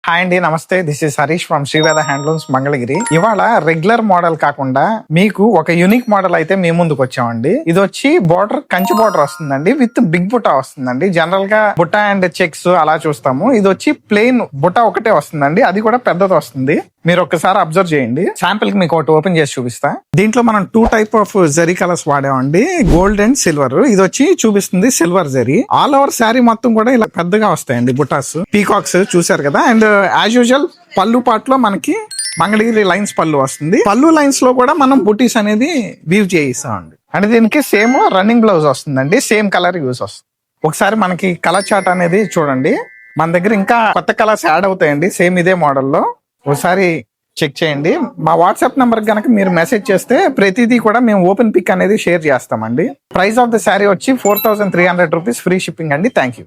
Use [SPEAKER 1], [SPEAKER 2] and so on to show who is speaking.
[SPEAKER 1] Hi అండి, నమస్తే. This is Harish from Sri Veda handlooms Mangalagiri. ఇవాళ రెగ్యులర్ మోడల్ కాకుండా మీకు ఒక యూనిక్ మోడల్ అయితే మీ ముందుకు వచ్చామండి. ఇది వచ్చి బోర్డర్ కంచి బోర్డర్ వస్తుందండి, విత్ బిగ్ బుట్ట వస్తుందండి. జనరల్ గా బుట్ట అండ్ చెక్స్ అలా చూస్తాము. ఇది వచ్చి ప్లెయిన్ బుట్ట ఒకటే వస్తుందండి, అది కూడా పెద్దది వస్తుంది. మీరు ఒక్కసారి అబ్జర్వ్ చేయండి. శాంపిల్ కి మీకు ఒకటి ఓపెన్ చేసి చూపిస్తా. దీంట్లో మనం 2 టైప్ ఆఫ్ జరీ కలర్స్ వాడామండి, గోల్డ్ అండ్ సిల్వర్. ఇది వచ్చి చూపిస్తుంది silver zari. All over sari మొత్తం కూడా ఇలా పెద్దగా వస్తాయండి బుట్టాస్, పీకాక్స్ చూసారు కదా. అండ్ యాజ్ యూజువల్ పళ్ళు పార్ట్ లో మనకి మంగళగిరి లైన్స్ పళ్ళు వస్తుంది. పళ్ళు లైన్స్ లో కూడా మనం బుటీస్ అనేది వీవ్ చేయిస్తామండి. అంటే దీనికి సేమ్ రన్నింగ్ బ్లౌజ్ వస్తుందండి, సేమ్ కలర్ యూస్ వస్తుంది. ఒకసారి మనకి కలర్ చార్ట్ అనేది చూడండి. మన దగ్గర ఇంకా కొత్త కలర్స్ యాడ్ అవుతాయండి సేమ్ ఇదే మోడల్లో. ఒకసారి చెక్ చేయండి. మా వాట్సాప్ నంబర్ కనుక మీరు మెసేజ్ చేస్తే ప్రతిదీ కూడా మేము ఓపెన్ పిక్ అనేది షేర్ చేస్తామండి. ప్రైస్ ఆఫ్ ద శారీ వచ్చి 4300 రూపీస్, ఫ్రీ షిప్పింగ్ అండి. Thank you.